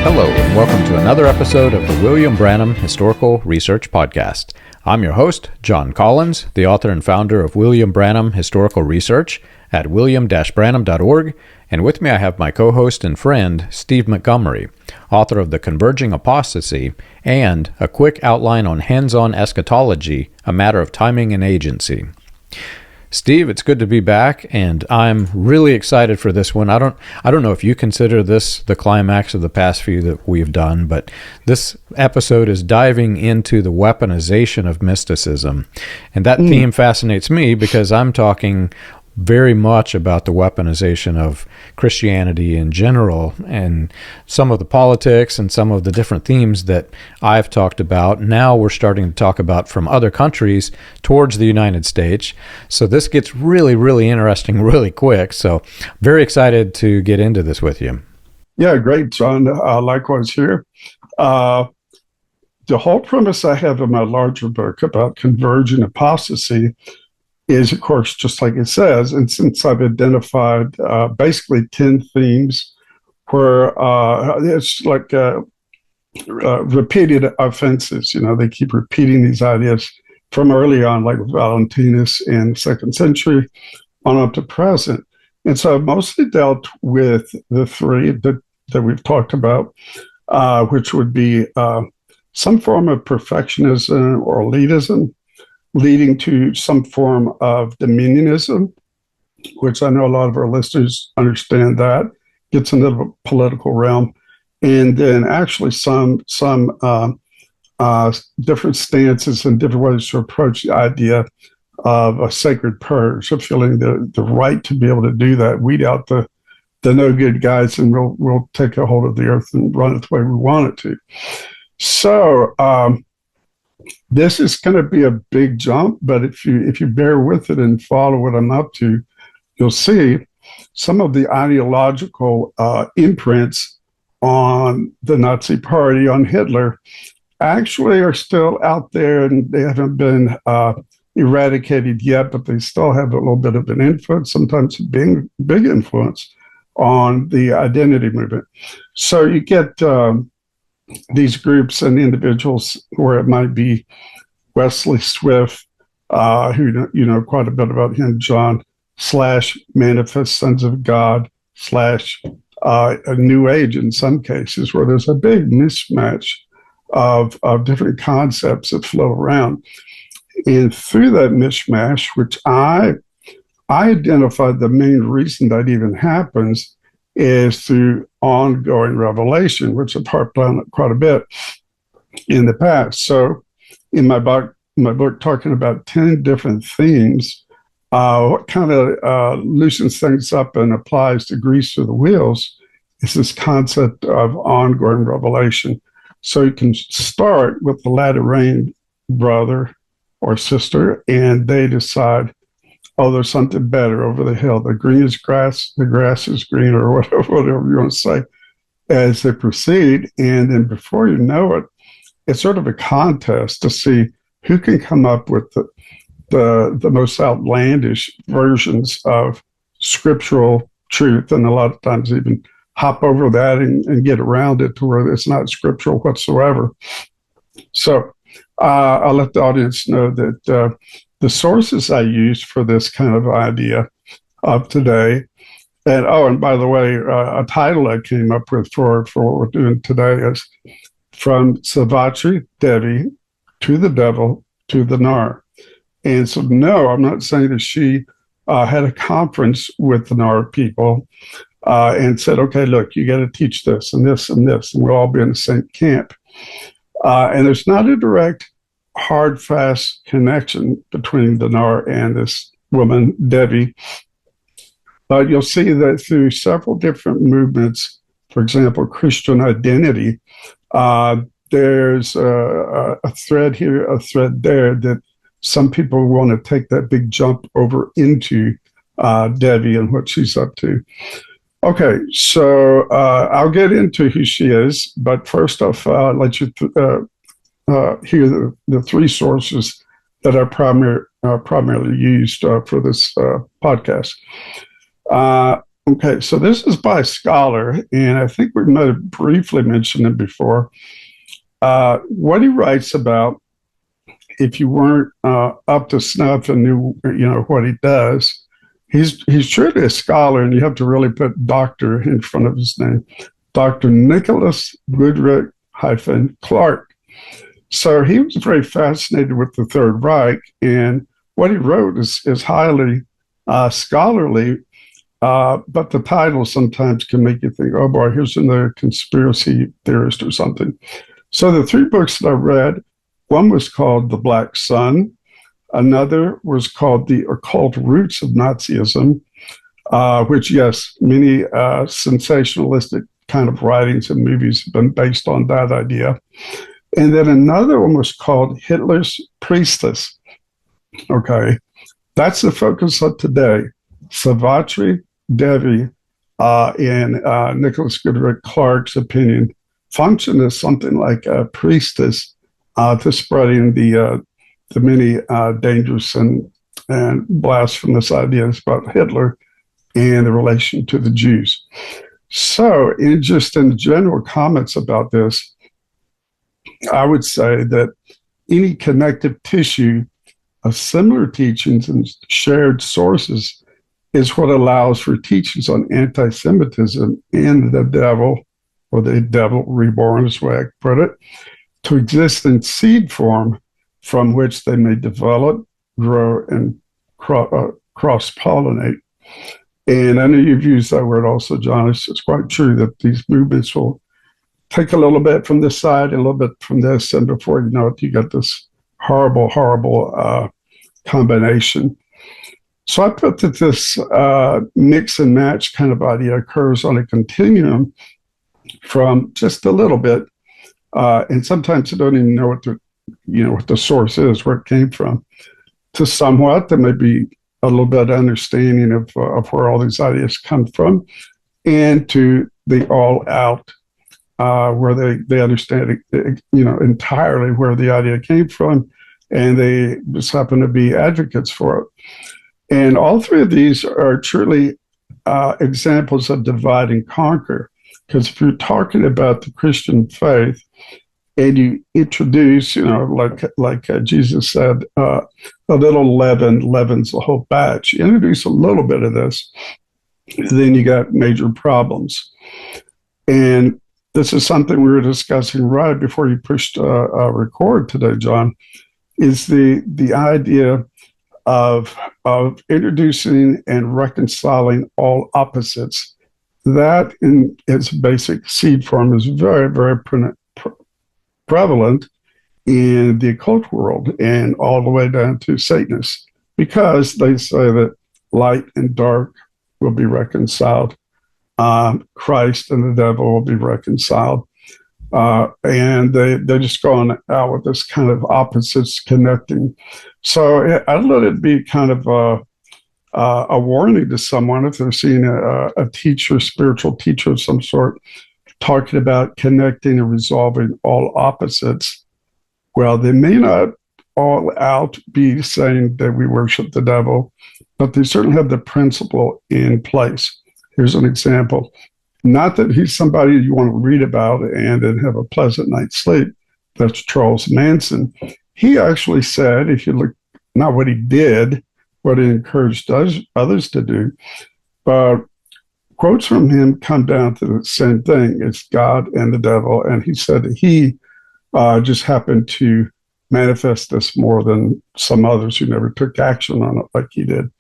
Hello, and welcome to another episode of the William Branham Historical Research Podcast. I'm your host, John Collins, the author and founder of William Branham Historical Research at william-branham.org, and with me I have my co-host and friend, Steve Montgomery, author of The Converging Apostasy and A Quick Outline on Hands-on Eschatology, A Matter of Timing and Agency. Steve, it's good to be back, and I'm really excited for this one. I don't know if you consider this the climax of the past few that we've done, but this episode is diving into the weaponization of mysticism. And that theme fascinates me because I'm talking very much about the weaponization of Christianity in general and some of the politics and some of the different themes that I've talked about. Now we're starting to talk about from other countries towards the United States. So this gets really, really interesting really quick. So very excited to get into this with you. Yeah, great, John. Likewise here. The whole premise I have in my larger book about Converging Apostasy is, of course, just like it says, and since I've identified basically 10 themes where it's like repeated offenses. You know, they keep repeating these ideas from early on, like Valentinus in the 2nd century on up to present. And so I've mostly dealt with the three that we've talked about, which would be some form of perfectionism or elitism, leading to some form of Dominionism, which I know a lot of our listeners understand that, gets into the political realm, and then actually some different stances and different ways to approach the idea of a sacred purge, of feeling the right to be able to do that, weed out the no good guys, and we'll take a hold of the earth and run it the way we want it to. So this is going to be a big jump, but if you bear with it and follow what I'm up to, you'll see some of the ideological imprints on the Nazi Party, on Hitler, actually are still out there, and they haven't been eradicated yet, but they still have a little bit of an influence, sometimes a big influence on the identity movement. So you get these groups and individuals where it might be Wesley Swift, who you know quite a bit about him, John, / Manifest Sons of God / a New Age in some cases, where there's a big mismatch of different concepts that flow around. And through that mishmash, which I identified the main reason that even happens is through ongoing revelation, which I've harped on quite a bit in the past. So in my book talking about 10 different themes, what kind of loosens things up and applies to grease to the wheels is this concept of ongoing revelation. So you can start with the latter rain brother or sister, and they decide, oh, there's something better over the hill. The green is grass, the grass is greener, or whatever you want to say, as they proceed. And then before you know it, it's sort of a contest to see who can come up with the most outlandish versions of scriptural truth, and a lot of times even hop over that and get around it to where it's not scriptural whatsoever. So I'll let the audience know that the sources I used for this kind of idea of today, and by the way, a title I came up with for what we're doing today is From Savitri Devi to the Devil to the NAR. And so, no, I'm not saying that she had a conference with the NAR people and said, okay, look, you got to teach this and this and this, and we'll all be in the same camp. And there's not a direct hard, fast connection between the NAR and this woman, Devi. But you'll see that through several different movements, for example, Christian identity, there's a thread here, a thread there, that some people want to take that big jump over into Devi and what she's up to. Okay, so I'll get into who she is, but first off, I'll let you hear the three sources that are primarily used for this podcast. Okay, so this is by a scholar, and I think we might have briefly mentioned it before. What he writes about, if you weren't up to snuff and knew, what he does, he's truly a scholar, and you have to really put doctor in front of his name, Dr. Nicholas Goodrich Clark. So he was very fascinated with the Third Reich, and what he wrote is highly scholarly, but the title sometimes can make you think, oh boy, here's another conspiracy theorist or something. So the three books that I read, one was called The Black Sun, another was called The Occult Roots of Nazism, which, yes, many sensationalistic kind of writings and movies have been based on that idea. And then another one was called Hitler's Priestess. Okay, that's the focus of today. Savitri Devi, in Nicholas Goodrich Clark's opinion, function as something like a priestess to spreading the many dangerous and blasphemous ideas about Hitler and the relation to the Jews. So, in general comments about this, I would say that any connective tissue of similar teachings and shared sources is what allows for teachings on anti-Semitism and the devil, or the devil reborn, is the way I put it, to exist in seed form from which they may develop, grow, and cross-pollinate. And I know you've used that word also, John. It's quite true that these movements will take a little bit from this side and a little bit from this, and before you know it, you got this horrible, horrible combination. So I put that this mix and match kind of idea occurs on a continuum from just a little bit, and sometimes you don't even know what the source is, where it came from, to somewhat that may be a little bit understanding of where all these ideas come from, and to the all out, where they understand entirely where the idea came from, and they just happen to be advocates for it. And all three of these are truly examples of divide and conquer. Because if you're talking about the Christian faith and you introduce, like Jesus said, a little leaven leavens the whole batch, you introduce a little bit of this, then you got major problems. And this is something we were discussing right before you pushed record today, John, is the idea of introducing and reconciling all opposites. That in its basic seed form is very, very prevalent in the occult world and all the way down to Satanists, because they say that light and dark will be reconciled. Christ and the devil will be reconciled. And they're just going out with this kind of opposites connecting. So I let it be kind of a warning to someone if they're seeing a teacher, spiritual teacher of some sort, talking about connecting and resolving all opposites. Well, they may not all out be saying that we worship the devil, but they certainly have the principle in place. Here's an example. Not that he's somebody you want to read about and then have a pleasant night's sleep. That's Charles Manson. He actually said, if you look, not what he did, what he encouraged others to do, but quotes from him come down to the same thing. It's God and the devil. And he said that he just happened to manifest this more than some others who never took action on it like he did.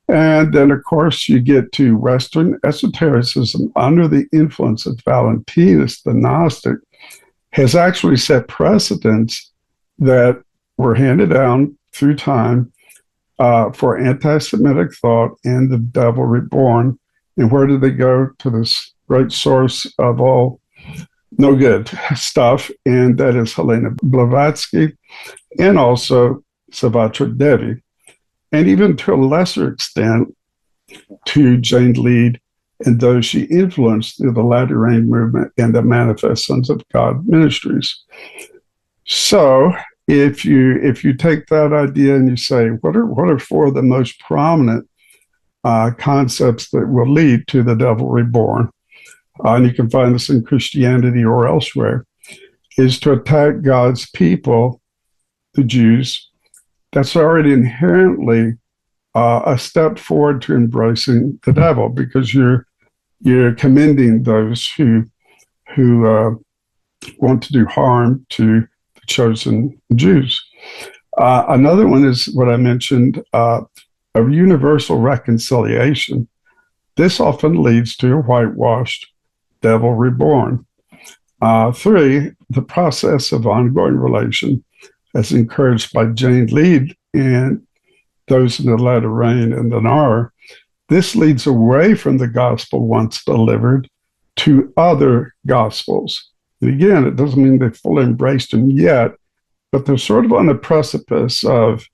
And then, of course, you get to Western esotericism under the influence of Valentinus, the Gnostic, has actually set precedents that were handed down through time for anti-Semitic thought and the devil reborn. And where did they go? To this great source of all no good stuff, and that is Helena Blavatsky and also Savitri Devi. And even to a lesser extent, to Jane Lead and those she influenced through the Latter Rain movement and the Manifest Sons of God ministries. So if you take that idea and you say, what are four of the most prominent concepts that will lead to the devil reborn, and you can find this in Christianity or elsewhere, is to attack God's people, the Jews. That's already inherently a step forward to embracing the devil, because you're commending those who want to do harm to the chosen Jews. Another one is what I mentioned, of universal reconciliation. This often leads to a whitewashed devil reborn. 3, the process of ongoing relation, as encouraged by Jane Lead and those in the latter rain and the NAR. This leads away from the gospel once delivered to other gospels. And again, it doesn't mean they've fully embraced them yet, but they're sort of on the precipice of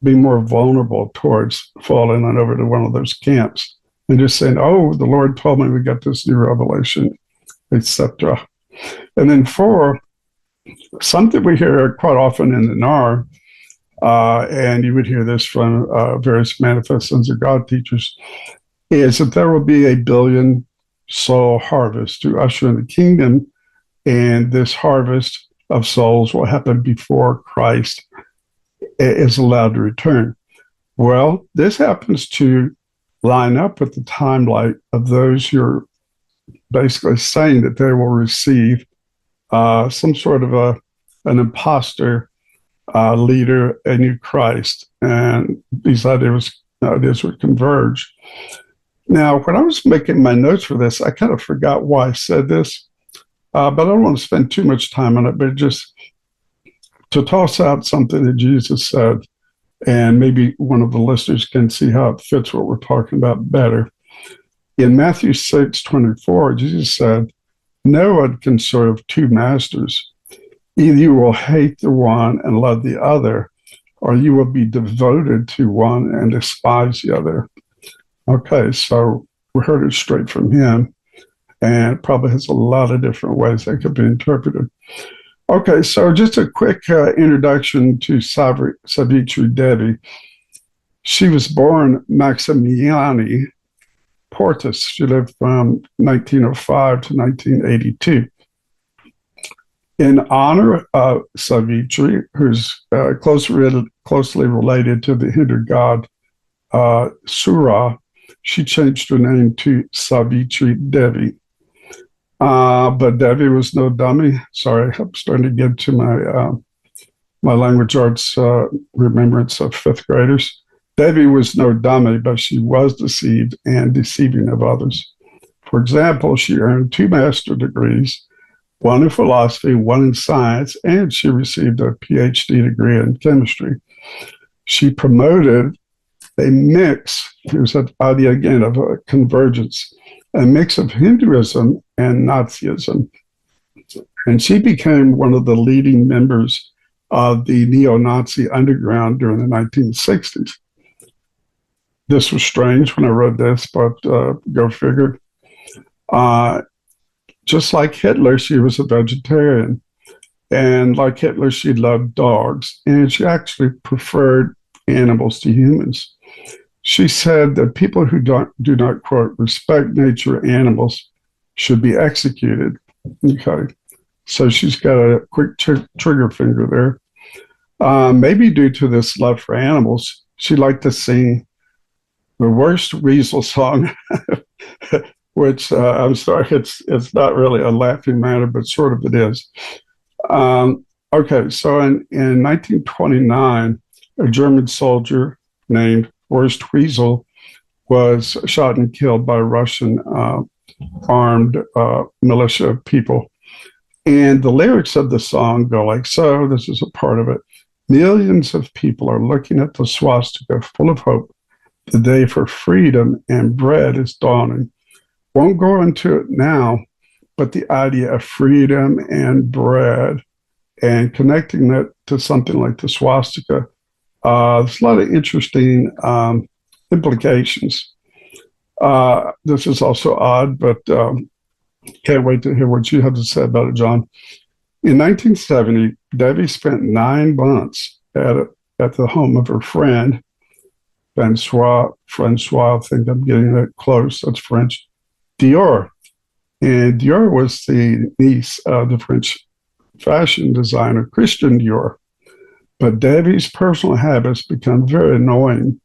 being more vulnerable towards falling on over to one of those camps and just saying, oh, the Lord told me we got this new revelation, etc. And then 4, something we hear quite often in the NAR, and you would hear this from various Manifest Sons of God teachers, is that there will be a billion soul harvest to usher in the kingdom, and this harvest of souls will happen before Christ is allowed to return. Well, this happens to line up with the timeline of those who are basically saying that they will receive some sort of an imposter leader, a new Christ, and these ideas would converge. Now, when I was making my notes for this, I kind of forgot why I said this, but I don't want to spend too much time on it, but just to toss out something that Jesus said, and maybe one of the listeners can see how it fits what we're talking about better. In Matthew 6:24, Jesus said, no one can serve 2 masters. Either you will hate the one and love the other, or you will be devoted to one and despise the other. Okay, so we heard it straight from him, and it probably has a lot of different ways that could be interpreted. Okay, so just a quick introduction to Savitri Devi. She was born Maximiani Portis. She lived from 1905 to 1982. In honor of Savitri, who's closely related to the Hindu god Surya, she changed her name to Savitri Devi. But Devi was no dummy. Sorry, I'm starting to get to my language arts remembrance of 5th graders. Devi was no dummy, but she was deceived and deceiving of others. For example, she earned 2 master's degrees, one in philosophy, one in science, and she received a PhD degree in chemistry. She promoted a mix, here's an idea again of a convergence, a mix of Hinduism and Nazism. And she became one of the leading members of the neo-Nazi underground during the 1960s. This was strange when I wrote this, but go figure. Just like Hitler, she was a vegetarian. And like Hitler, she loved dogs. And she actually preferred animals to humans. She said that people who do not, quote, respect nature or animals should be executed. Okay. So she's got a quick trigger finger there. Maybe due to this love for animals, she liked to sing the worst weasel song, which I'm sorry, it's not really a laughing matter, but sort of it is. Okay, so in 1929, a German soldier named Worst Weasel was shot and killed by Russian armed militia people. And the lyrics of the song go like so. This is a part of it. Millions of people are looking at the swastika full of hope. The day for freedom and bread is dawning. Won't go into it now, but the idea of freedom and bread and connecting that to something like the swastika, there's a lot of interesting implications. This is also odd, but can't wait to hear what you have to say about it, John. In 1970, Devi spent 9 months at the home of her friend, Francois, I think I'm getting that close, that's French, Dior. And Dior was the niece of the French fashion designer Christian Dior. But Devi's personal habits become very annoying.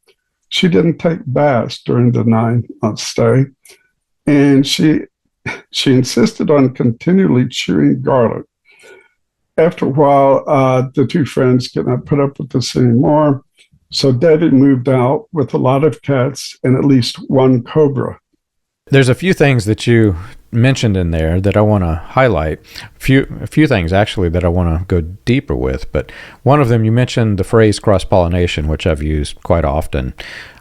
She didn't take baths during the 9-month stay, and she insisted on continually chewing garlic. After a while, the two friends could not put up with this anymore, so Devi moved out with a lot of cats and at least one cobra. There's a few things that you mentioned in there that I want to highlight. A few things, actually, that I want to go deeper with. But one of them, you mentioned the phrase cross-pollination, which I've used quite often.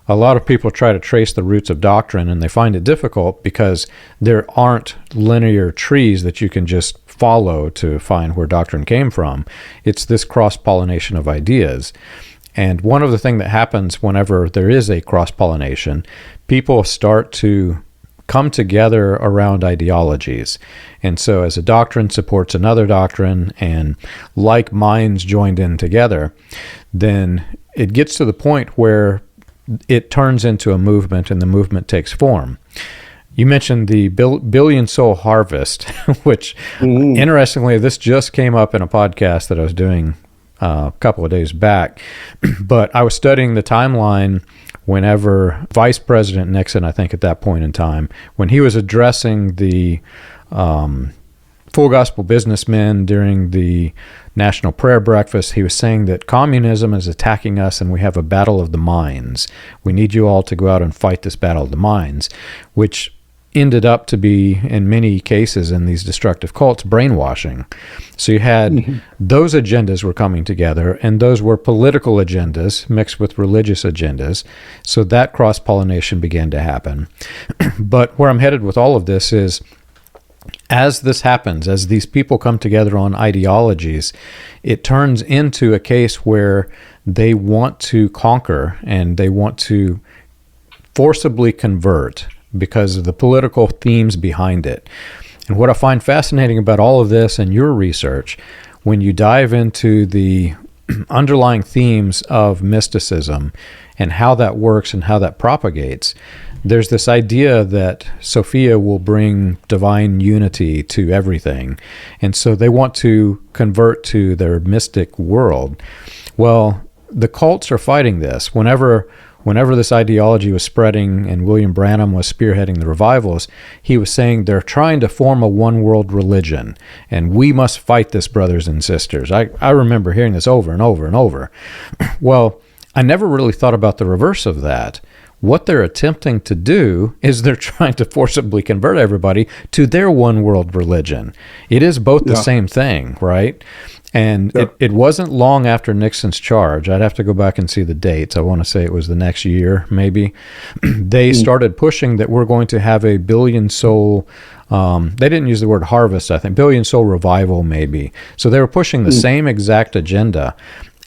A lot of people try to trace the roots of doctrine, and they find it difficult because there aren't linear trees that you can just follow to find where doctrine came from. It's this cross-pollination of ideas. And one of the things that happens whenever there is a cross-pollination, people start to come together around ideologies. And so as a doctrine supports another doctrine and like minds joined in together, then it gets to the point where it turns into a movement and the movement takes form. You mentioned the billion soul harvest, which interestingly, this just came up in a podcast that I was doing a couple of days back. But I was studying the timeline whenever Vice President Nixon, I think at that point in time, when he was addressing the full gospel businessmen during the National Prayer Breakfast, he was saying that communism is attacking us and we have a battle of the minds. We need you all to go out and fight this battle of the minds, which ended up to be, in many cases in these destructive cults, brainwashing. So you had those agendas were coming together, and those were political agendas mixed with religious agendas. So that cross-pollination began to happen. But where I'm headed with all of this is, as this happens, as these people come together on ideologies, it turns into a case where they want to conquer and they want to forcibly convert because of the political themes behind it. And what I find fascinating about all of this and your research, when you dive into the underlying themes of mysticism and how that works and how that propagates, there's this idea that Sophia will bring divine unity to everything. And so they want to convert to their mystic world. Well, the cults are fighting this. Whenever this ideology was spreading and William Branham was spearheading the revivals, he was saying they're trying to form a one-world religion, and we must fight this, brothers and sisters. I remember hearing this over and over and over. Well, I never really thought about the reverse of that. What they're attempting to do is they're trying to forcibly convert everybody to their one-world religion. It is both the same thing, right? And it wasn't long after Nixon's charge. I'd have to go back and see the dates. I want to say it was the next year, maybe. They started pushing that we're going to have a billion soul, they didn't use the word harvest, I think, billion soul revival maybe. So they were pushing the same exact agenda.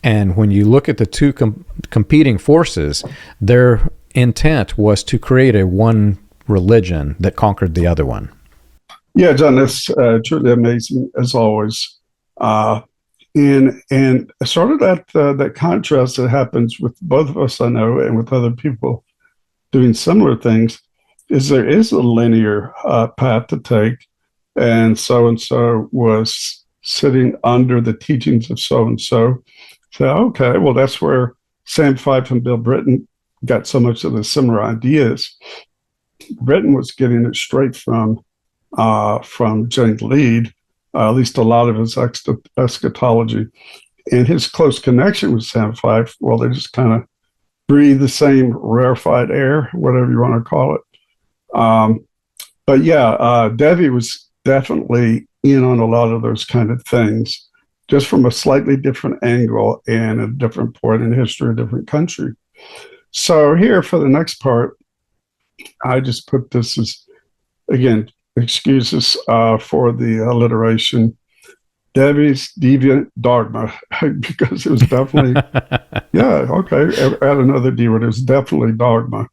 And when you look at the two competing forces, their intent was to create a one religion that conquered the other one. Yeah, John, that's truly amazing, as always. And sort of that contrast that happens with both of us, I know, and with other people doing similar things, is there is a linear path to take, and so was sitting under the teachings of so-and-so. So, okay, well, that's where Sam Fife and Bill Britton got so much of the similar ideas. Britton was getting it straight from Jane Lead, at least a lot of his eschatology. And his close connection with Sam Fife, well, they just kind of breathe the same rarefied air, whatever you want to call it. But yeah, Devi was definitely in on a lot of those kind of things, just from a slightly different angle and a different point in history, a different country. So here for the next part, I just put this as, again, excuses for the alliteration, Devi's Deviant Dogma, because it was definitely, add another D word, it was definitely dogma,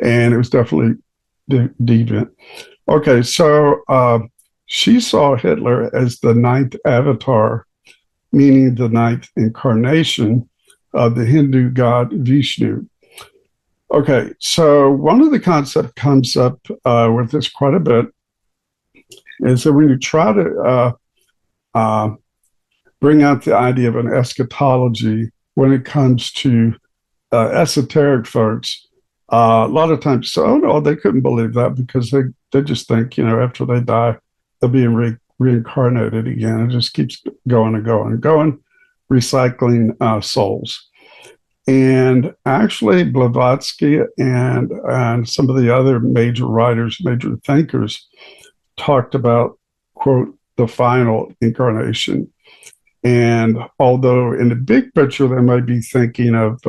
and it was definitely deviant. Okay, so she saw Hitler as the ninth avatar, meaning the ninth incarnation of the Hindu god Vishnu. Okay, so one of the concepts comes up with this quite a bit is that when you try to bring out the idea of an eschatology when it comes to esoteric folks, a lot of times say, oh no, they couldn't believe that because they just think, after they die, they'll be reincarnated again. It just keeps going and going and going, recycling souls. And actually, Blavatsky and some of the other major writers, major thinkers, talked about, quote, the final incarnation. And although in the big picture, they might be thinking of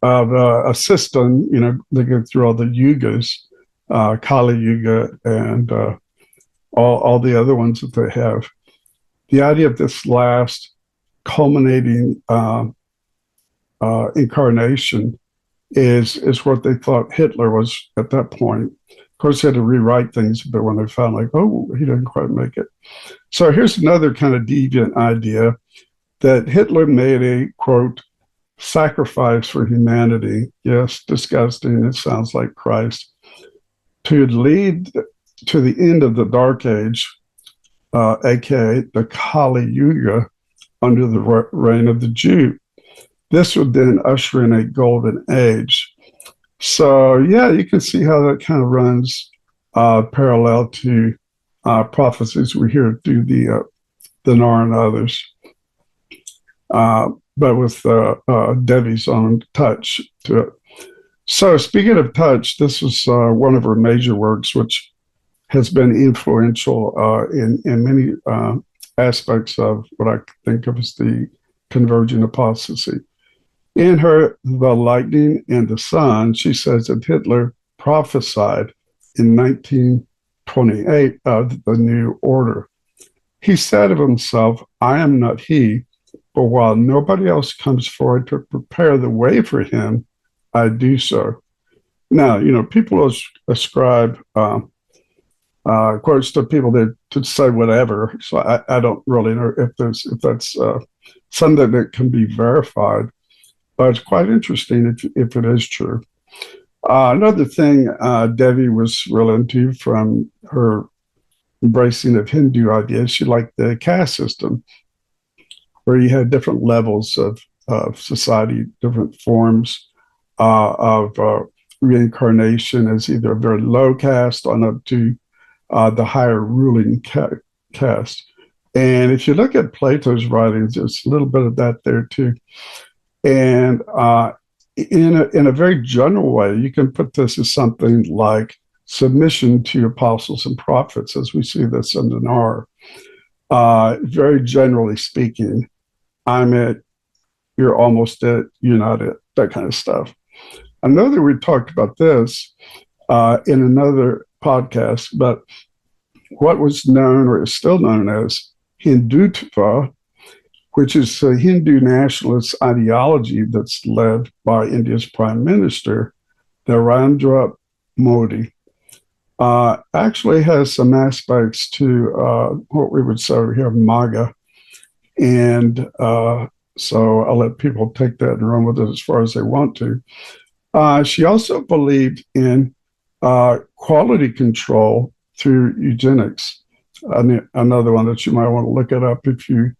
a system, they go through all the yugas, Kali Yuga, and all the other ones that they have. The idea of this last culminating incarnation is what they thought Hitler was at that point. Of course, they had to rewrite things, but when they found he didn't quite make it. So here's another kind of deviant idea that Hitler made a, quote, sacrifice for humanity. Yes, disgusting. It sounds like Christ. To lead to the end of the Dark Age, aka the Kali Yuga, under the reign of the Jew. This would then usher in a golden age. So, yeah, you can see how that kind of runs parallel to prophecies we hear through the NAR and others, but with Devi's own touch to it. So, speaking of touch, this was one of her major works, which has been influential in many aspects of what I think of as the Converging Apostasy. In her The Lightning and the Sun, she says that Hitler prophesied in 1928 of the New Order. He said of himself, I am not he, but while nobody else comes forward to prepare the way for him, I do so. Now, people ascribe quotes to people to say whatever. So I don't really know if that's something that can be verified. But it's quite interesting if it is true. Another thing Devi was real into from her embracing of Hindu ideas, she liked the caste system, where you had different levels of society, different forms of reincarnation as either a very low caste on up to the higher ruling caste. And if you look at Plato's writings, there's a little bit of that there too. And in a very general way, you can put this as something like submission to apostles and prophets, as we see this in the NAR. Very generally speaking, I'm it, you're almost it, you're not it, that kind of stuff. I know that we talked about this in another podcast, but what was known or is still known as Hindutva, which is a Hindu nationalist ideology that's led by India's Prime Minister, Narendra Modi, actually has some aspects to what we would say here, MAGA. And so I'll let people take that and run with it as far as they want to. She also believed in quality control through eugenics, another one that you might want to look it up if you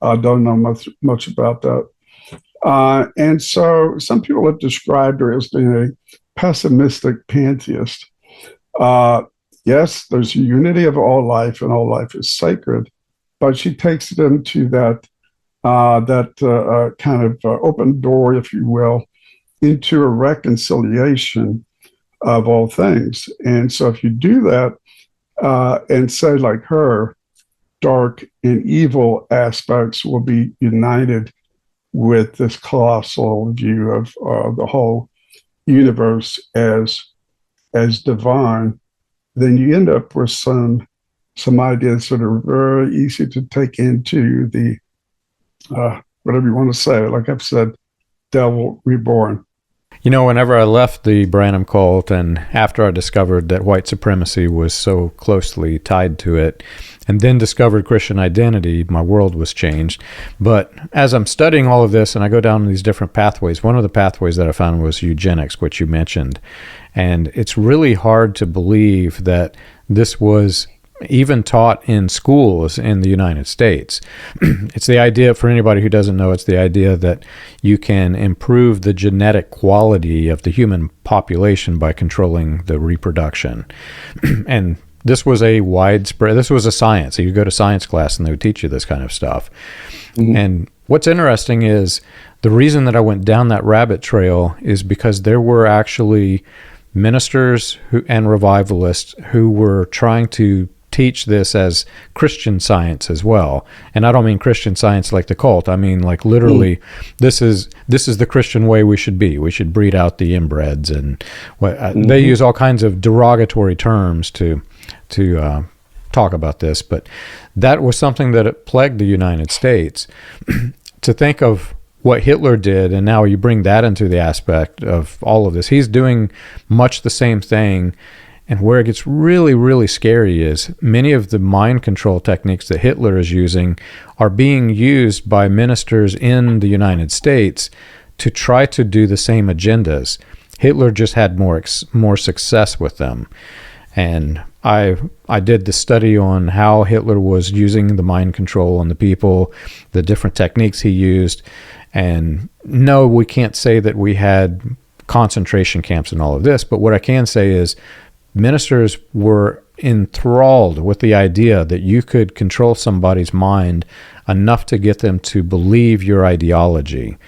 don't know much about that. And so some people have described her as being a pessimistic pantheist. Yes, there's a unity of all life and all life is sacred, but she takes it into that kind of open door, if you will, into a reconciliation of all things. And so if you do that and say like her, dark and evil aspects will be united with this colossal view of the whole universe as divine, then you end up with some ideas that are very easy to take into the whatever you want to say. Like I've said, devil reborn. You know, whenever I left the Branham cult and after I discovered that white supremacy was so closely tied to it, and then discovered Christian identity, my world was changed. But as I'm studying all of this and I go down these different pathways, one of the pathways that I found was eugenics, which you mentioned. And it's really hard to believe that this was even taught in schools in the United States. It's the idea, for anybody who doesn't know, it's the idea that you can improve the genetic quality of the human population by controlling the reproduction. And this was a widespread, this was a science. So you go to science class and they would teach you this kind of stuff. Mm-hmm. And what's interesting is the reason that I went down that rabbit trail is because there were actually ministers and revivalists who were trying to teach this as Christian science as well. And I don't mean Christian science like the cult. I mean like literally this is the Christian way we should be. We should breed out the inbreds, and they use all kinds of derogatory terms to talk about this. But that was something that plagued the United States. To think of what Hitler did, and now you bring that into the aspect of all of this. He's doing much the same thing. And where it gets really, really scary is many of the mind control techniques that Hitler is using are being used by ministers in the United States to try to do the same agendas. Hitler just had more success with them. And I did the study on how Hitler was using the mind control on the people, the different techniques he used. And no, we can't say that we had concentration camps and all of this, but what I can say is ministers were enthralled with the idea that you could control somebody's mind enough to get them to believe your ideology.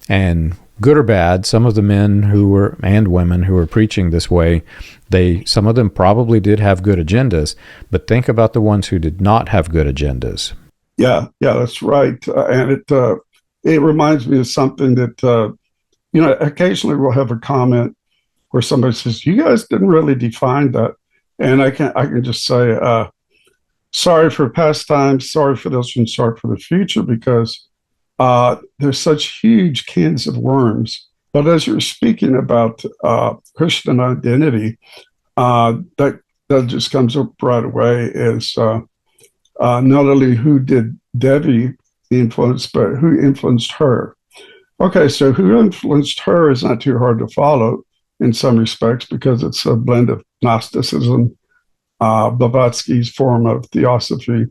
And good or bad, some of the men who were, and women who were preaching this way, some of them probably did have good agendas, but think about the ones who did not have good agendas. Yeah, that's right. And it reminds me of something that, occasionally we'll have a comment where somebody says, you guys didn't really define that. And I can just say, sorry for past times, sorry for this, and sorry for the future, because there's such huge cans of worms. But as you're speaking about Christian identity, that just comes up right away is not only who did Devi influence, but who influenced her. Okay, so who influenced her is not too hard to follow in some respects, because it's a blend of Gnosticism, Blavatsky's form of theosophy,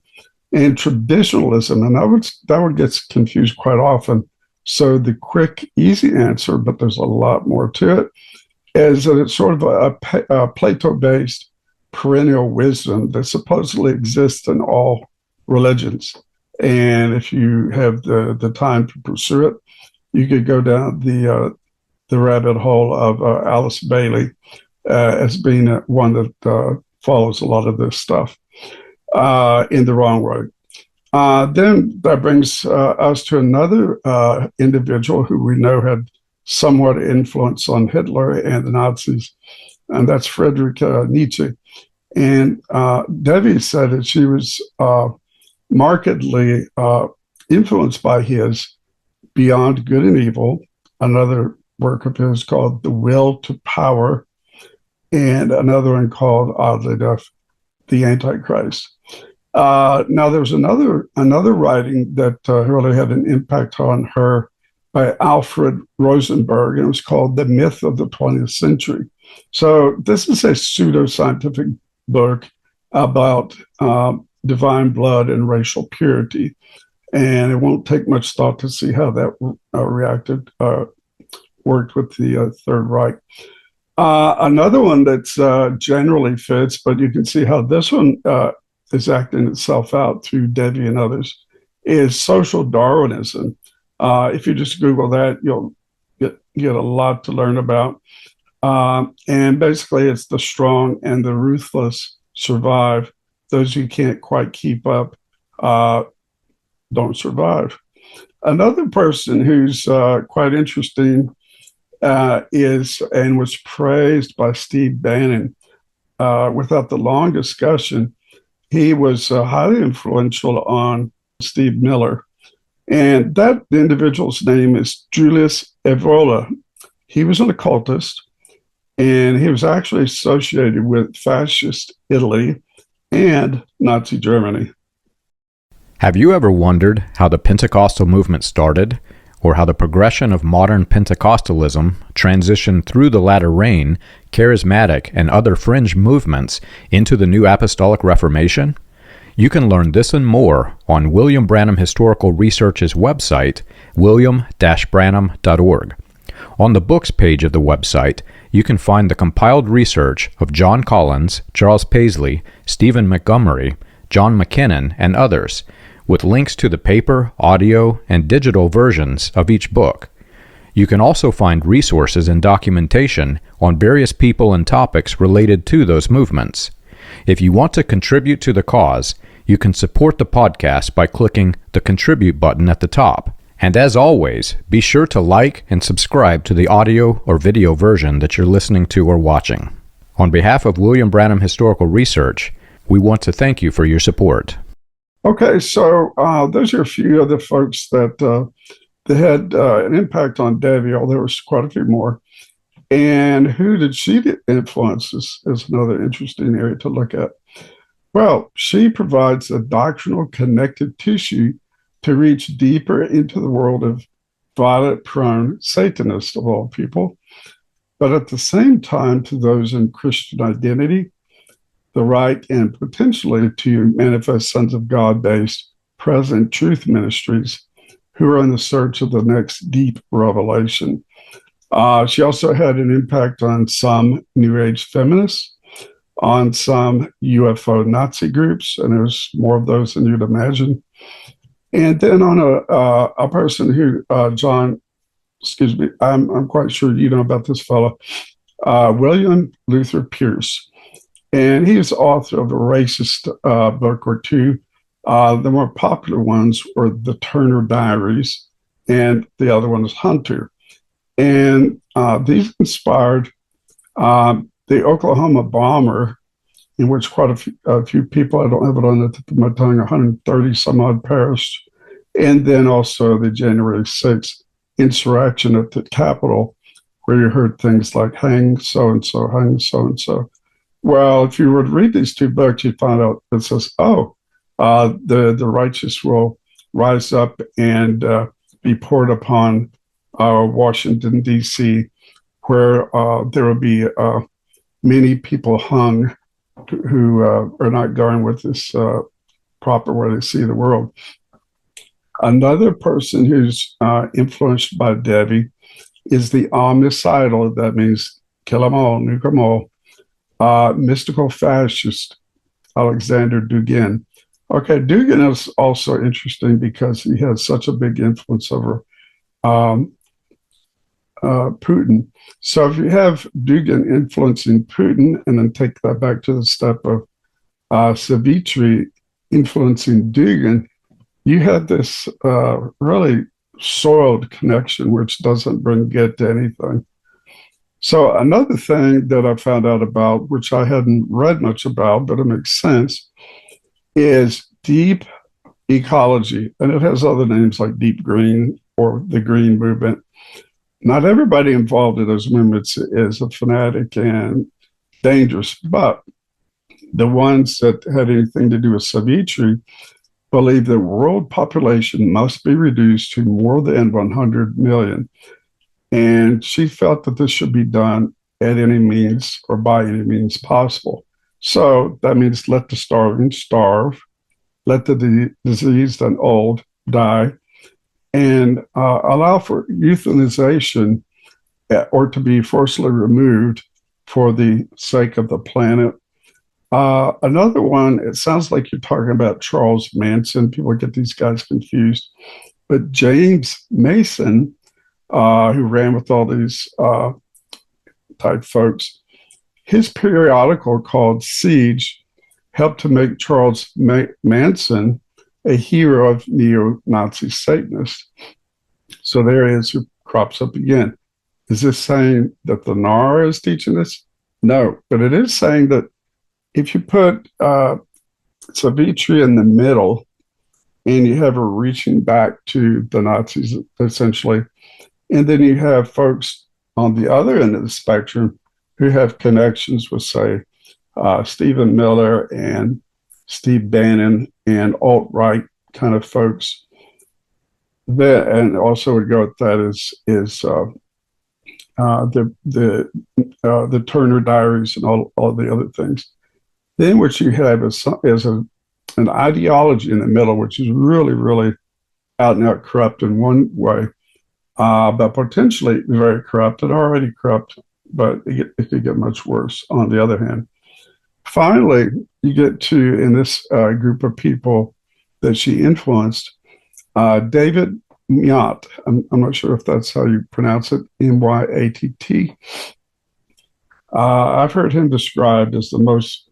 and traditionalism. And that would get confused quite often. So the quick, easy answer, but there's a lot more to it, is that it's sort of a Plato-based perennial wisdom that supposedly exists in all religions. And if you have the time to pursue it, you could go down the rabbit hole of Alice Bailey as being one that follows a lot of this stuff in the wrong way. Then that brings us to another individual who we know had somewhat influence on Hitler and the Nazis, and that's Friedrich Nietzsche. And Devi said that she was markedly influenced by his Beyond Good and Evil, another work of his called The Will to Power, and another one called, oddly enough, The Antichrist. Now, there's another writing that really had an impact on her by Alfred Rosenberg, and it was called The Myth of the 20th Century. So this is a pseudoscientific book about divine blood and racial purity, and it won't take much thought to see how that worked with the Third Reich. Another one that's generally fits, but you can see how this one is acting itself out through Devi and others, is social Darwinism. If you just Google that, you'll get a lot to learn about. And basically, it's the strong and the ruthless survive. Those who can't quite keep up don't survive. Another person who's quite interesting is and was praised by Steve Bannon. Without the long discussion, he was highly influential on Steve Miller. And that individual's name is Julius Evola. He was an occultist, and he was actually associated with fascist Italy and Nazi Germany. Have you ever wondered how the Pentecostal movement started, or how the progression of modern Pentecostalism transitioned through the latter rain, charismatic, and other fringe movements into the new Apostolic Reformation? You can learn this and more on William Branham Historical Research's website, william-branham.org. On the books page of the website, you can find the compiled research of John Collins, Charles Paisley, Stephen Montgomery, John McKinnon, and others, with links to the paper, audio, and digital versions of each book. You can also find resources and documentation on various people and topics related to those movements. If you want to contribute to the cause, you can support the podcast by clicking the Contribute button at the top. And as always, be sure to like and subscribe to the audio or video version that you're listening to or watching. On behalf of William Branham Historical Research, we want to thank you for your support. Okay, so those are a few other folks that had an impact on Devi, although there was quite a few more. And who did she influence is another interesting area to look at. Well, she provides a doctrinal connective tissue to reach deeper into the world of violent-prone Satanists, of all people, but at the same time to those in Christian identity, the right and potentially to manifest sons of God-based present truth ministries who are in the search of the next deep revelation. She also had an impact on some New Age feminists, on some UFO Nazi groups, and there's more of those than you'd imagine. And then on a person who, I'm quite sure you know about this fellow, William Luther Pierce. And he is author of a racist book or two. The more popular ones were the Turner Diaries, and the other one is Hunter. And these inspired the Oklahoma bomber, in which quite a few people, I don't have it on the tip of my tongue, 130 some odd perished. And then also the January 6th insurrection at the Capitol, where you heard things like hang so-and-so, hang so-and-so. Well, if you were to read these two books, you'd find out it says, the righteous will rise up and be poured upon Washington, D.C., where there will be many people hung who are not going with this proper way to see the world. Another person who's influenced by Devi is the homicidal, that means kill them all, nuke them all, mystical fascist Alexander Dugin. Okay, Dugin is also interesting because he has such a big influence over Putin. So if you have Dugin influencing Putin, and then take that back to the step of Savitri influencing Dugin, you had this really soiled connection, which doesn't bring good to anything. So another thing that I found out about, which I hadn't read much about, but it makes sense, is deep ecology. And it has other names like deep green or the green movement. Not everybody involved in those movements is a fanatic and dangerous, but the ones that had anything to do with Savitri believe the world population must be reduced to more than 100 million. And she felt that this should be done at any means or by any means possible. So that means let the starving starve, let the diseased and old die, and allow for euthanization or to be forcibly removed for the sake of the planet. Another one, it sounds like you're talking about Charles Manson. People get these guys confused. But James Mason, who ran with all these type folks, his periodical called Siege helped to make Charles Manson a hero of neo-Nazi Satanists. So there it is, who crops up again. Is this saying that the NAR is teaching this? No, but it is saying that if you put Savitri in the middle and you have her reaching back to the Nazis, essentially, and then you have folks on the other end of the spectrum who have connections with, say, Stephen Miller and Steve Bannon and alt-right kind of folks. And also would go with that is the Turner Diaries and all the other things. Then what you have is an ideology in the middle, which is really, really out and out corrupt in one way, but potentially very corrupt and already corrupt, but it could get much worse on the other hand. Finally, you get to, in this group of people that she influenced, David Myatt. I'm not sure if that's how you pronounce it, M-Y-A-T-T. I've heard him described as the most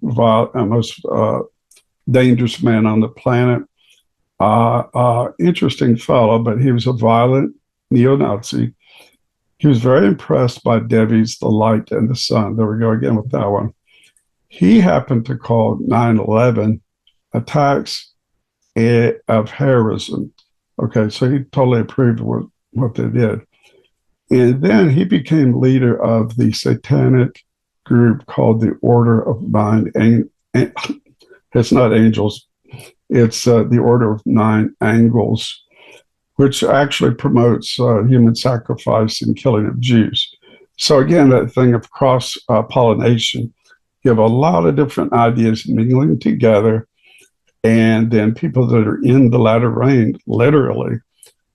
dangerous man on the planet. Interesting fellow, but he was a violent neo-Nazi. He was very impressed by Devi's The Light and the Sun. There we go again with that one. He happened to call 9/11 attacks of heroism. Okay, so he totally approved of what they did. And then he became leader of the satanic group called the Order of Nine. It's not angels. It's the Order of Nine Angles, which actually promotes human sacrifice and killing of Jews. So again, that thing of cross-pollination. You have a lot of different ideas mingling together, and then people that are in the latter rain, literally,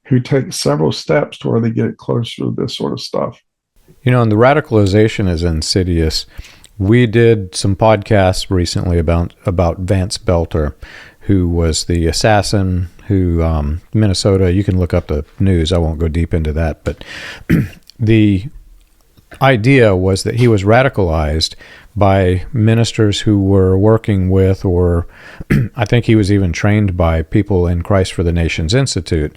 who take several steps to where they get closer to this sort of stuff. You know, and the radicalization is insidious. We did some podcasts recently about Vance Belter, who was the assassin who, Minnesota, you can look up the news. I won't go deep into that, but the idea was that he was radicalized by ministers who were working with, or I think he was even trained by people in Christ for the Nations Institute,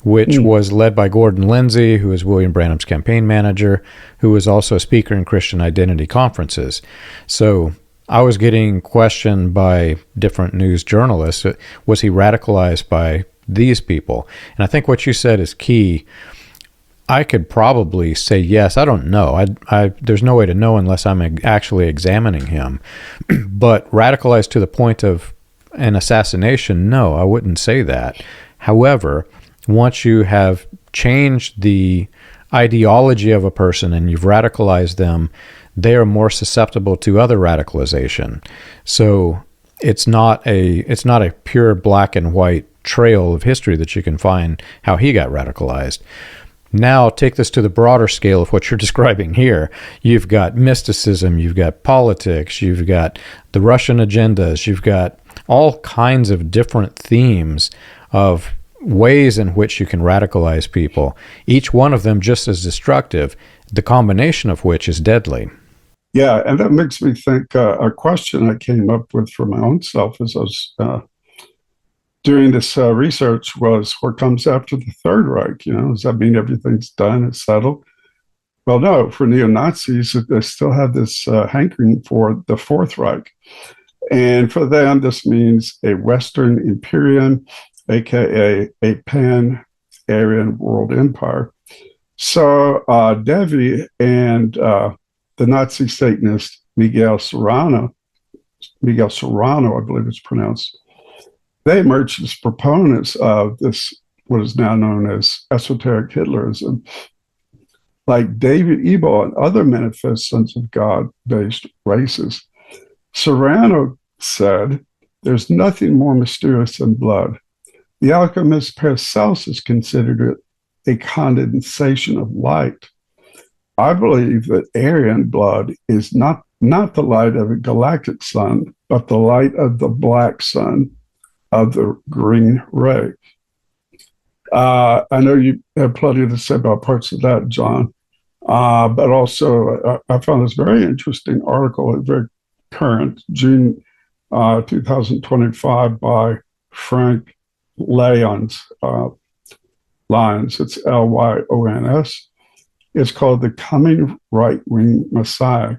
which was led by Gordon Lindsay, who is William Branham's campaign manager, who was also a speaker in Christian identity conferences. So I was getting questioned by different news journalists, was he radicalized by these people? And I think what you said is key. I could probably say yes. I don't know. There's no way to know unless I'm actually examining him. But radicalized to the point of an assassination, no, I wouldn't say that. However, once you have changed the ideology of a person and you've radicalized them, they are more susceptible to other radicalization. So it's not a pure black and white trail of history that you can find how he got radicalized. Now take this to the broader scale of what you're describing here. You've got mysticism, you've got politics, you've got the Russian agendas, you've got all kinds of different themes of ways in which you can radicalize people, each one of them just as destructive, the combination of which is deadly. Yeah, and that makes me think a question I came up with for my own self as I was doing this research was, what comes after the Third Reich? You know, does that mean everything's done, it's settled? Well, no, for neo-Nazis, they still have this hankering for the Fourth Reich. And for them, this means a Western Imperium, aka a pan-Aryan world empire. So Devi and the Nazi Satanist Miguel Serrano, I believe it's pronounced, they emerged as proponents of this, what is now known as esoteric Hitlerism. Like David Ebel and other manifest sons of God-based races, Serrano said, there's nothing more mysterious than blood. The alchemist Paracelsus considered it a condensation of light. I believe that Aryan blood is not the light of a galactic sun, but the light of the black sun of the green ray. I know you have plenty to say about parts of that, John, but also I found this very interesting article, very current, June 2025, by Frank Lyons. It's Lyons. It's called The Coming Right-Wing Messiah, ?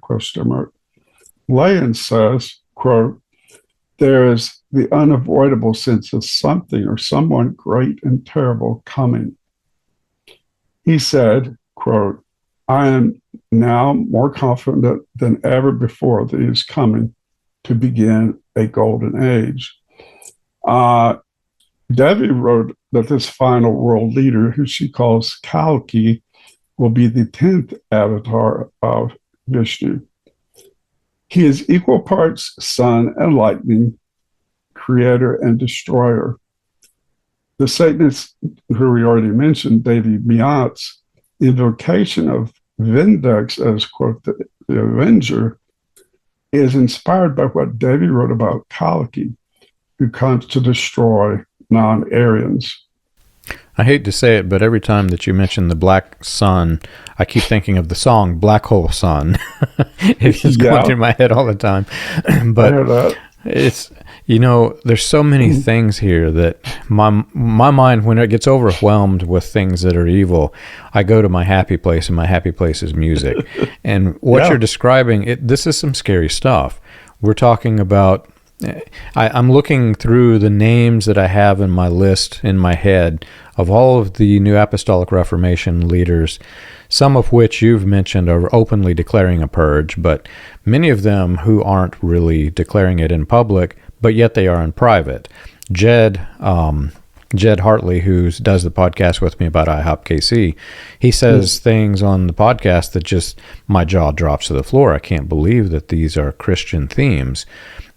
Lyons says, quote, there is the unavoidable sense of something or someone great and terrible coming. He said, quote, I am now more confident than ever before that he is coming to begin a golden age. Devi wrote that this final world leader, who she calls Kalki, will be the 10th avatar of Vishnu. He is equal parts sun and lightning, creator and destroyer. The Satanist, who we already mentioned, Devi Miat's invocation of Vindex as, quote, the Avenger, is inspired by what Devi wrote about Kalki, who comes to destroy non-Aryans. I hate to say it, but every time that you mention the black sun, I keep thinking of the song Black Hole Sun. It's just going through my head all the time. But it's, there's so many things here that my mind, when it gets overwhelmed with things that are evil, I go to my happy place, and my happy place is music. And what you're describing, this is some scary stuff. We're talking about, I'm looking through the names that I have in my list in my head of all of the New Apostolic Reformation leaders, some of which you've mentioned are openly declaring a purge, but many of them who aren't really declaring it in public, but yet they are in private. Jed Hartley, who does the podcast with me about IHOP KC, he says things on the podcast that just, my jaw drops to the floor. I can't believe that these are Christian themes.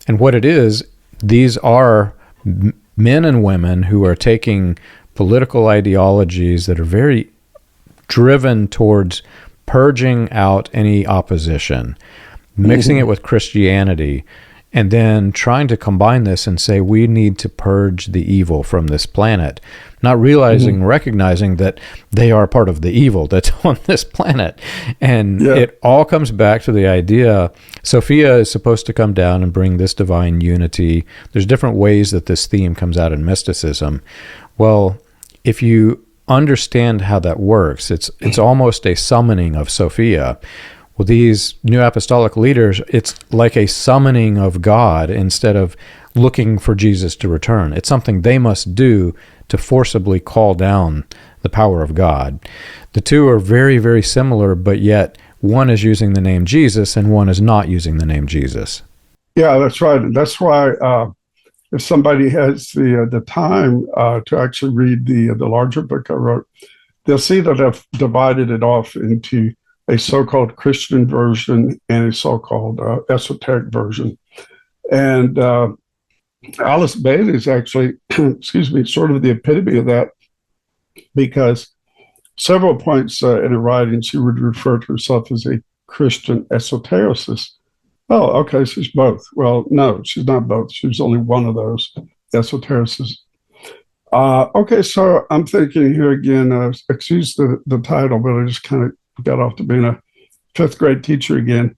And what it is, these are men and women who are taking political ideologies that are very driven towards purging out any opposition, mixing it with Christianity, and then trying to combine this and say we need to purge the evil from this planet, not realizing, recognizing that they are part of the evil that's on this planet. And it all comes back to the idea, Sophia is supposed to come down and bring this divine unity. There's different ways that this theme comes out in mysticism. Well, if you understand how that works, it's almost a summoning of Sophia. Well, these New Apostolic leaders, it's like a summoning of God instead of looking for Jesus to return. It's something they must do to forcibly call down the power of God. The two are very, very similar, but yet one is using the name Jesus and one is not using the name Jesus. Yeah, that's right. That's why if somebody has the time to actually read the larger book I wrote, they'll see that I've divided it off into a so-called Christian version and a so-called esoteric version. And Alice Bailey is actually, sort of the epitome of that, because several points in her writing, she would refer to herself as a Christian esotericist. Oh, okay, she's both. Well, no, she's not both. She's only one of those esotericists. Okay, so I'm thinking here again, excuse the title, but I just kind of got off to being a fifth grade teacher again.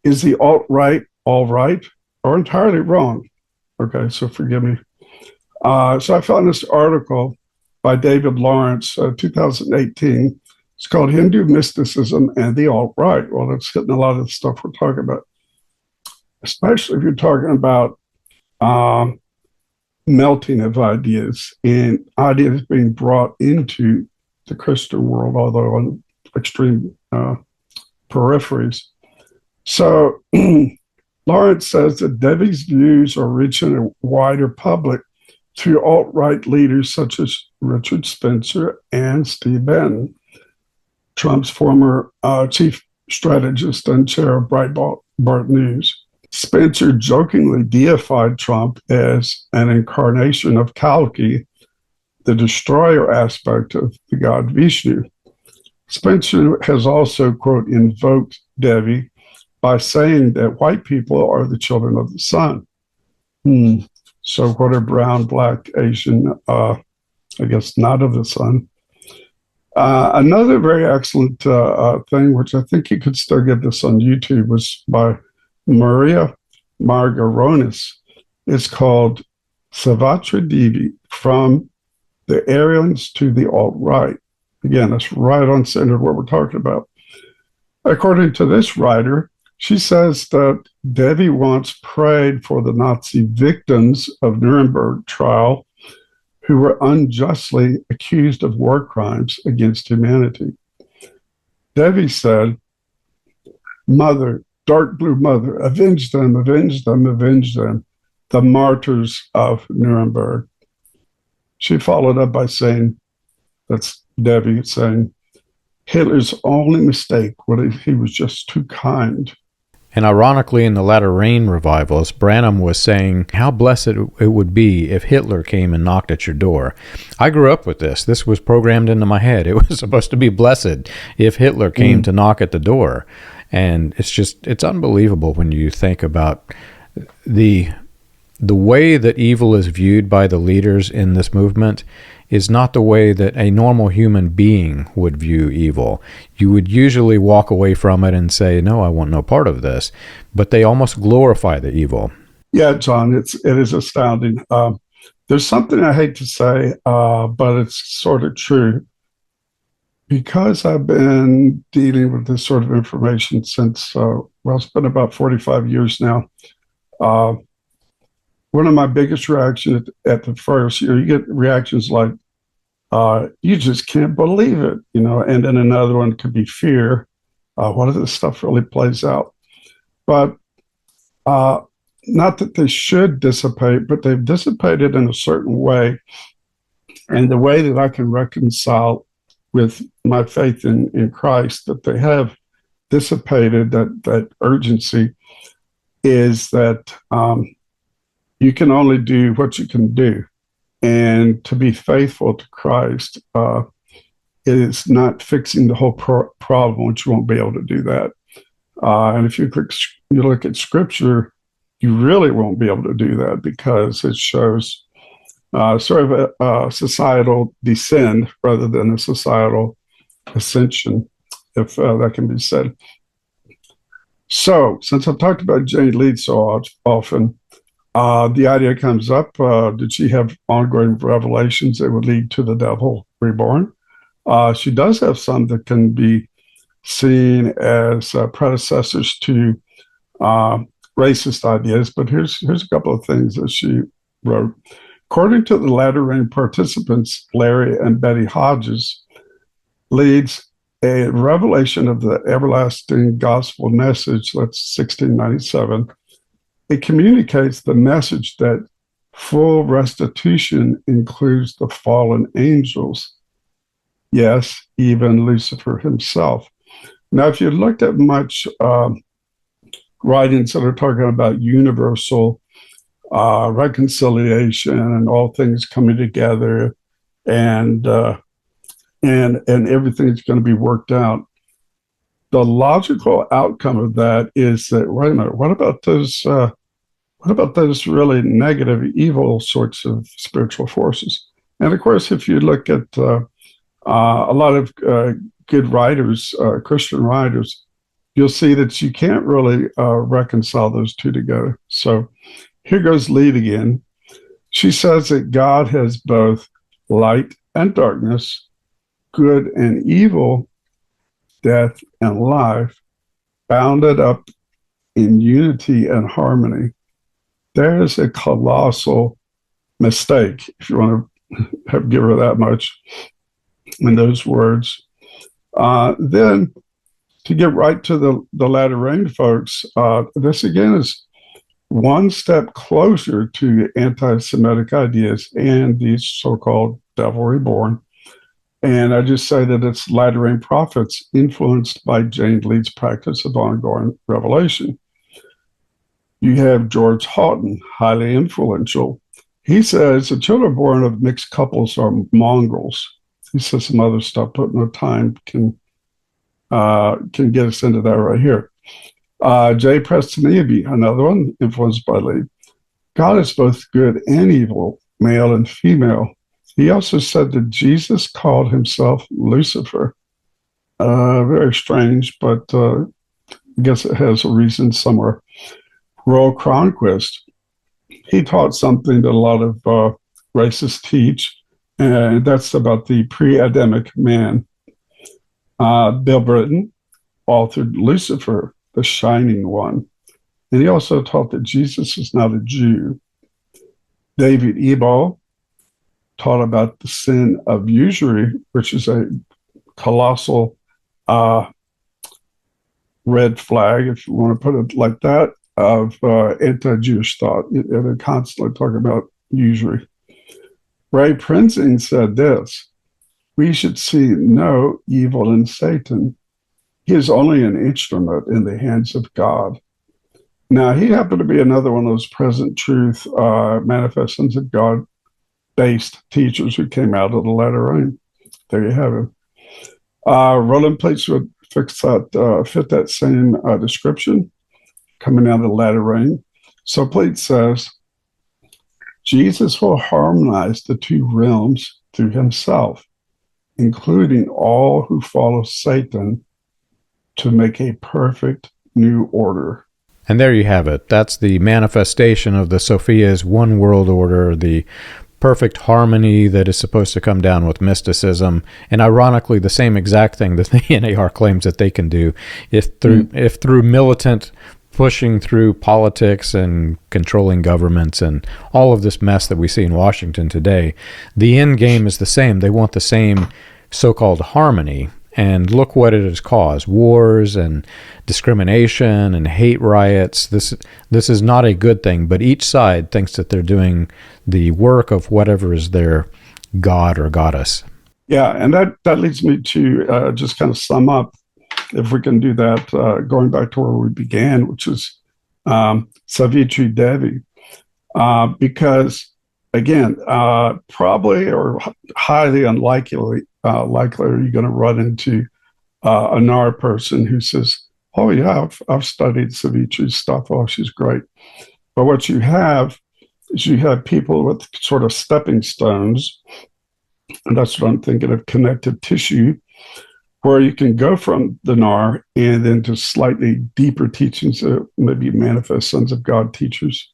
Is the alt-right all right or entirely wrong? Okay, so forgive me. So I found this article by David Lawrence, 2018. It's called Hindu Mysticism and the Alt-Right. Well, it's hitting a lot of the stuff we're talking about, especially if you're talking about melting of ideas and ideas being brought into the Christian world, although on extreme peripheries. So Lawrence says that Devi's views are reaching a wider public through alt-right leaders such as Richard Spencer and Steve Bannon, Trump's former chief strategist and chair of Breitbart News. Spencer jokingly deified Trump as an incarnation of Kalki, the destroyer aspect of the god Vishnu. Spencer has also, quote, invoked Devi by saying that white people are the children of the sun. So what are brown, black, Asian, I guess not of the sun. Another very excellent thing, which I think you could still get this on YouTube, was by Maria Margaronis. It's called Savitri Devi, From the Aryans to the Alt-Right. Again, that's right on center what we're talking about. According to this writer, she says that Devi once prayed for the Nazi victims of Nuremberg trial who were unjustly accused of war crimes against humanity. Devi said, Mother, dark blue mother, avenge them, avenge them, avenge them, the martyrs of Nuremberg. She followed up by saying, that's Devi saying, Hitler's only mistake was he was just too kind. And ironically, in the latter rain revivals, Branham was saying how blessed it would be if Hitler came and knocked at your door. I grew up with this. This was programmed into my head. It was supposed to be blessed if Hitler came to knock at the door. And it's unbelievable when you think about the way that evil is viewed by the leaders in this movement is not the way that a normal human being would view evil. You would usually walk away from it and say, no, I want no part of this. But they almost glorify the evil. Yeah, John, it is astounding. There's something I hate to say, but it's sort of true. Because I've been dealing with this sort of information since, it's been about 45 years now. One of my biggest reactions at the first, you get reactions like, you just can't believe it, and then another one could be fear. What if this stuff really plays out? But not that they should dissipate, but they've dissipated in a certain way. And the way that I can reconcile with my faith in Christ that they have dissipated that urgency is that you can only do what you can do. And to be faithful to Christ is not fixing the whole problem, which you won't be able to do that. And if you look at Scripture, you really won't be able to do that because it shows sort of a societal descent rather than a societal ascension, if that can be said. So, since I've talked about Jane Lead so often, the idea comes up, did she have ongoing revelations that would lead to the devil reborn? She does have some that can be seen as predecessors to racist ideas, but here's a couple of things that she wrote. According to the latter rain participants, Larry and Betty Hodges, leads a revelation of the everlasting gospel message, that's 1697. It communicates the message that full restitution includes the fallen angels. Yes, even Lucifer himself. Now, if you looked at much writings that are talking about universal reconciliation and all things coming together and everything's going to be worked out, the logical outcome of that is that, wait a minute, what about those really negative, evil sorts of spiritual forces? And of course, if you look at a lot of good writers, Christian writers, you'll see that you can't really reconcile those two together. So here goes Lead again. She says that God has both light and darkness, good and evil, death and life, bounded up in unity and harmony. There is a colossal mistake, if you want to give her that much in those words. Then, to get right to the latter rain, folks, this again is one step closer to anti-Semitic ideas and these so-called devil reborn. And I just say that it's latter rain prophets influenced by Jane Lead's practice of ongoing revelation. You have George Houghton, highly influential. He says the children born of mixed couples are mongrels. He says some other stuff, but no time can get us into that right here. J. Preston Eby, another one influenced by Lead. God is both good and evil, male and female. He also said that Jesus called himself Lucifer. Very strange, but I guess it has a reason somewhere. Royal Cronquist, he taught something that a lot of racists teach, and that's about the pre-Adamic man. Bill Britton authored Lucifer, the Shining One, and he also taught that Jesus is not a Jew. David Ebal taught about the sin of usury, which is a colossal red flag, if you want to put it like that, of anti-Jewish thought. They're constantly talking about usury. Ray Prinzing said this: "We should see no evil in Satan. He is only an instrument in the hands of God." Now, he happened to be another one of those present truth, manifest sons of God based teachers who came out of the latter rain. There you have it. Roland Plates would fit that same description, coming out of the latter rain. So Plates says, Jesus will harmonize the two realms through himself, including all who follow Satan, to make a perfect new order. And there you have it. That's the manifestation of the Sophia's one world order, the perfect harmony that is supposed to come down with mysticism, and ironically the same exact thing that the NAR claims that they can do if through militant pushing through politics and controlling governments and all of this mess that we see in Washington today. The end game is the same. They want the same so-called harmony. And look what it has caused: wars and discrimination and hate riots. This is not a good thing, but each side thinks that they're doing the work of whatever is their god or goddess. Yeah, and that leads me to just kind of sum up, if we can do that, going back to where we began, which is Savitri Devi. Because, again, probably or highly unlikely, likely are you going to run into a NAR person who says, "Oh yeah, I've studied Savitri's stuff. Oh, she's great." But what you have is you have people with sort of stepping stones, and that's what I'm thinking of, connective tissue, where you can go from the NAR and into slightly deeper teachings, maybe manifest sons of God teachers.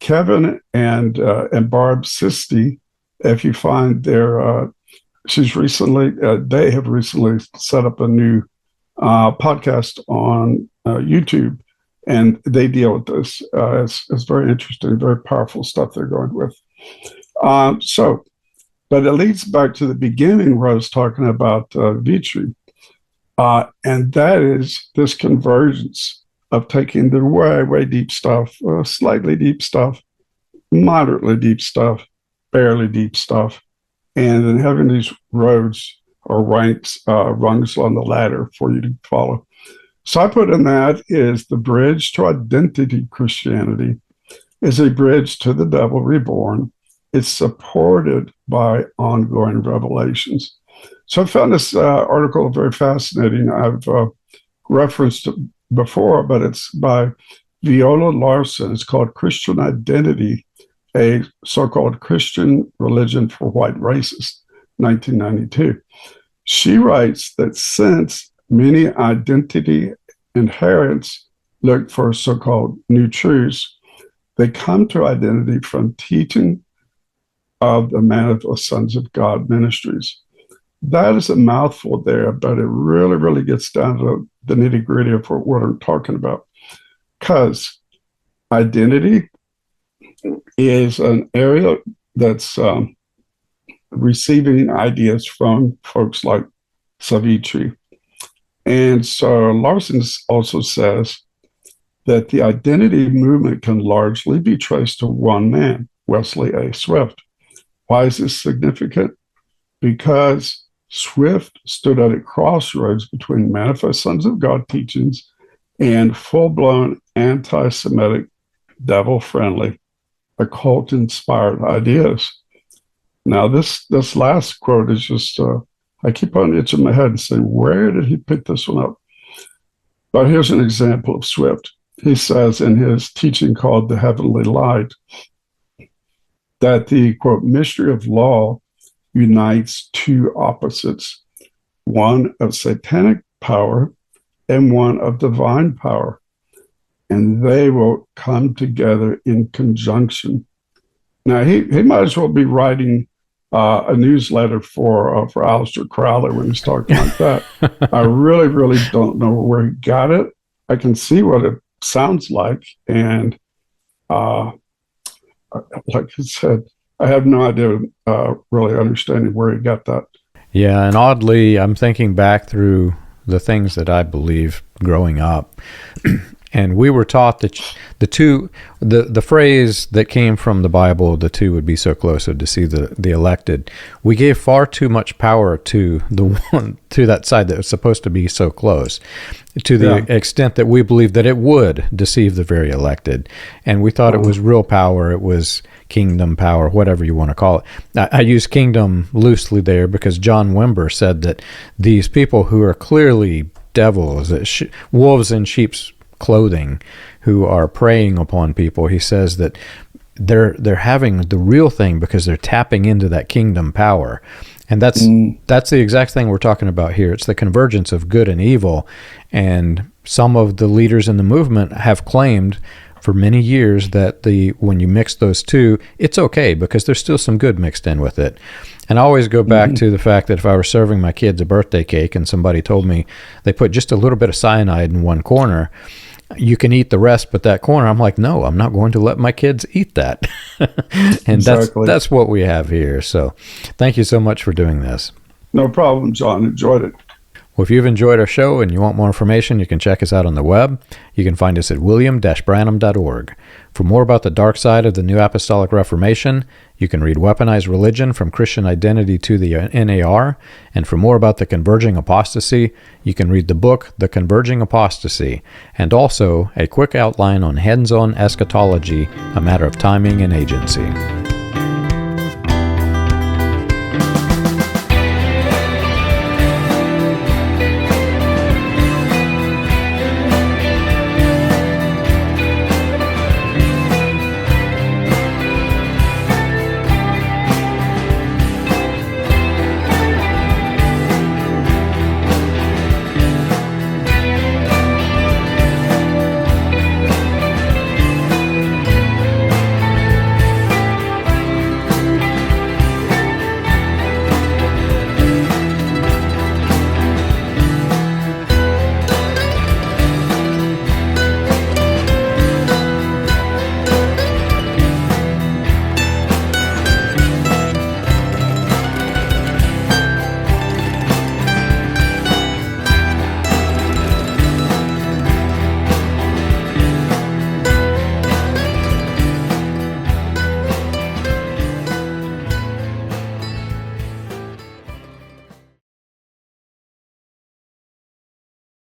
Kevin and Barb Sisti, if you find their, they have recently set up a new podcast on YouTube, and they deal with this. It's very interesting, very powerful stuff they're going with. But it leads back to the beginning where I was talking about Vitri, and that is this convergence of taking the way deep stuff, slightly deep stuff, moderately deep stuff, barely deep stuff, and then having these roads or rungs on the ladder for you to follow. So I put in that is the bridge to identity Christianity is a bridge to the devil reborn. It's supported by ongoing revelations. So I found this article very fascinating. I've referenced it before, but it's by Viola Larson. It's called Christian Identity, a so-called Christian Religion for White Racists, 1992. She writes that since many identity adherents look for so-called new truths, they come to identity from teaching of the Manifest Sons of God ministries. That is a mouthful there, but it really, really gets down to the nitty-gritty of what I'm talking about. Because identity is an area that's receiving ideas from folks like Savitri. And so Larson also says that the identity movement can largely be traced to one man, Wesley A. Swift. Why is this significant? Because Swift stood at a crossroads between Manifest Sons of God teachings and full-blown anti-Semitic, devil-friendly, occult-inspired ideas. Now, this last quote is just, I keep on itching my head and saying, where did he pick this one up? But here's an example of Swift. He says in his teaching called The Heavenly Light that the, quote, mystery of law unites two opposites, one of satanic power and one of divine power, and they will come together in conjunction. Now, he might as well be writing a newsletter for Aleister Crowley when he's talking like that. I really, really don't know where he got it. I can see what it sounds like, and like I said, I have no idea really understanding where he got that. Yeah, and oddly, I'm thinking back through the things that I believe growing up. And we were taught that the phrase that came from the Bible, the two would be so close, to see the elected. We gave far too much power to that side that was supposed to be so close, to the extent that we believed that it would deceive the very elected. And we thought it was real power. It was kingdom power, whatever you want to call it. I use kingdom loosely there because John Wimber said that these people who are clearly devils, wolves in sheep's clothing, who are preying upon people, he says that they're having the real thing because they're tapping into that kingdom power. And that's the exact thing we're talking about here. It's the convergence of good and evil. And some of the leaders in the movement have claimed for many years that when you mix those two, it's okay because there's still some good mixed in with it. And I always go back to the fact that if I were serving my kids a birthday cake and somebody told me they put just a little bit of cyanide in one corner, you can eat the rest, but that corner, I'm like, no, I'm not going to let my kids eat that. And exactly. That's what we have here. So thank you so much for doing this. No problem, John. Enjoyed it. Well, if you've enjoyed our show and you want more information, you can check us out on the web. You can find us at william-branham.org. For more about the dark side of the New Apostolic Reformation, you can read Weaponized Religion from Christian Identity to the NAR. And for more about the Converging Apostasy, you can read the book, The Converging Apostasy, and also a quick outline on hands-on eschatology, a matter of timing and agency.